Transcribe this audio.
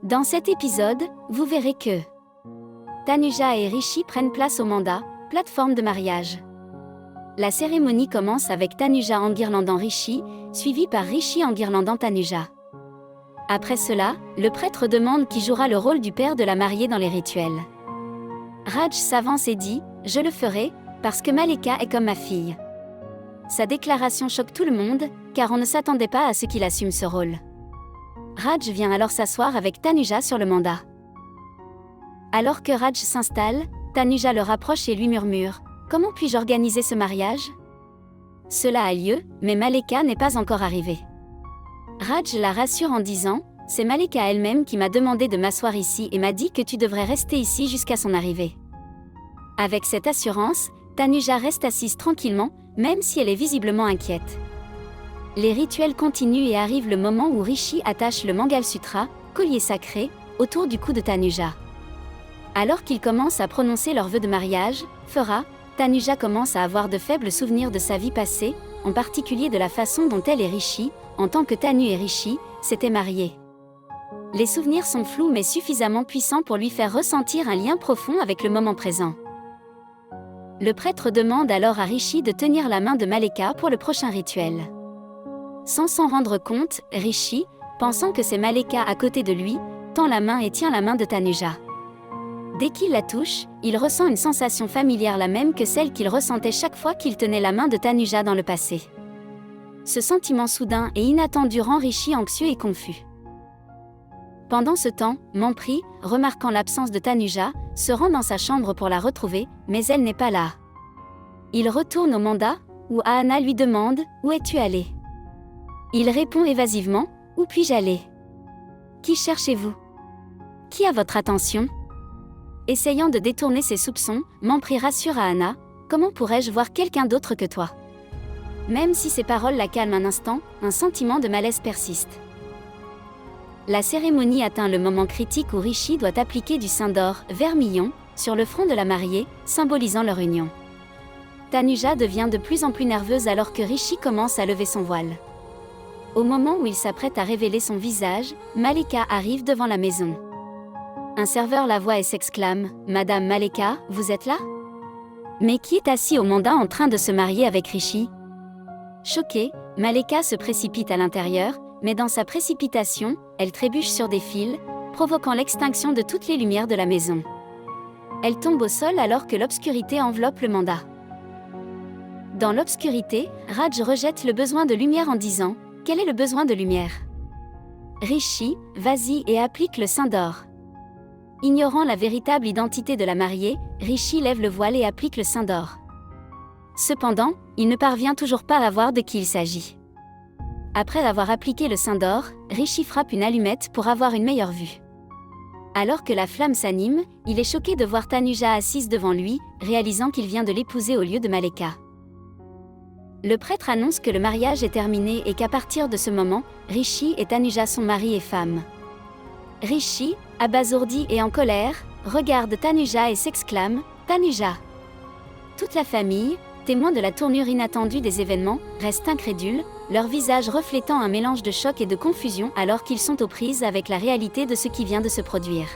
Dans cet épisode, vous verrez que Tanuja et Rishi prennent place au Manda, plateforme de mariage. La cérémonie commence avec Tanuja enguirlandant Rishi, suivi par Rishi enguirlandant Tanuja. Après cela, le prêtre demande qui jouera le rôle du père de la mariée dans les rituels. Raj s'avance et dit « Je le ferai, parce que Maleka est comme ma fille ». Sa déclaration choque tout le monde, car on ne s'attendait pas à ce qu'il assume ce rôle. Raj vient alors s'asseoir avec Tanuja sur le Manda. Alors que Raj s'installe, Tanuja le rapproche et lui murmure « Comment puis-je organiser ce mariage ?» Cela a lieu, mais Maleka n'est pas encore arrivée. Raj la rassure en disant « C'est Maleka elle-même qui m'a demandé de m'asseoir ici et m'a dit que tu devrais rester ici jusqu'à son arrivée. » Avec cette assurance, Tanuja reste assise tranquillement, même si elle est visiblement inquiète. Les rituels continuent et arrive le moment où Rishi attache le Mangal Sutra, collier sacré, autour du cou de Tanuja. Alors qu'ils commencent à prononcer leur vœu de mariage, Tanuja commence à avoir de faibles souvenirs de sa vie passée, en particulier de la façon dont elle et Rishi, en tant que Tanu et Rishi, s'étaient mariés. Les souvenirs sont flous mais suffisamment puissants pour lui faire ressentir un lien profond avec le moment présent. Le prêtre demande alors à Rishi de tenir la main de Maleka pour le prochain rituel. Sans s'en rendre compte, Rishi, pensant que c'est Maleka à côté de lui, tend la main et tient la main de Tanuja. Dès qu'il la touche, il ressent une sensation familière la même que celle qu'il ressentait chaque fois qu'il tenait la main de Tanuja dans le passé. Ce sentiment soudain et inattendu rend Rishi anxieux et confus. Pendant ce temps, Manpri, remarquant l'absence de Tanuja, se rend dans sa chambre pour la retrouver, mais elle n'est pas là. Il retourne au Manda, où Ahana lui demande « Où es-tu allé ?» Il répond évasivement « Où puis-je aller ?»« Qui cherchez-vous ? Qui a votre attention ?» Essayant de détourner ses soupçons, Manpri rassure Ahana « Comment pourrais-je voir quelqu'un d'autre que toi ?» Même si ces paroles la calment un instant, un sentiment de malaise persiste. La cérémonie atteint le moment critique où Rishi doit appliquer du sein d'or, vermillon, sur le front de la mariée, symbolisant leur union. Tanuja devient de plus en plus nerveuse alors que Rishi commence à lever son voile. Au moment où il s'apprête à révéler son visage, Maleka arrive devant la maison. Un serveur la voit et s'exclame « Madame Maleka, vous êtes là ?» Mais qui est assis au Manda en train de se marier avec Rishi ? Choquée, Maleka se précipite à l'intérieur, mais dans sa précipitation, elle trébuche sur des fils, provoquant l'extinction de toutes les lumières de la maison. Elle tombe au sol alors que l'obscurité enveloppe le Manda. Dans l'obscurité, Raj rejette le besoin de lumière en disant « Quel est le besoin de lumière ?» Rishi, vas-y et applique le sein d'or. Ignorant la véritable identité de la mariée, Rishi lève le voile et applique le sein d'or. Cependant, il ne parvient toujours pas à voir de qui il s'agit. Après avoir appliqué le sein d'or, Rishi frappe une allumette pour avoir une meilleure vue. Alors que la flamme s'anime, il est choqué de voir Tanuja assise devant lui, réalisant qu'il vient de l'épouser au lieu de Maleka. Le prêtre annonce que le mariage est terminé et qu'à partir de ce moment, Rishi et Tanuja sont mari et femme. Rishi, abasourdi et en colère, regarde Tanuja et s'exclame « Tanuja !» Toute la famille, témoin de la tournure inattendue des événements, reste incrédule, leur visage reflétant un mélange de choc et de confusion alors qu'ils sont aux prises avec la réalité de ce qui vient de se produire.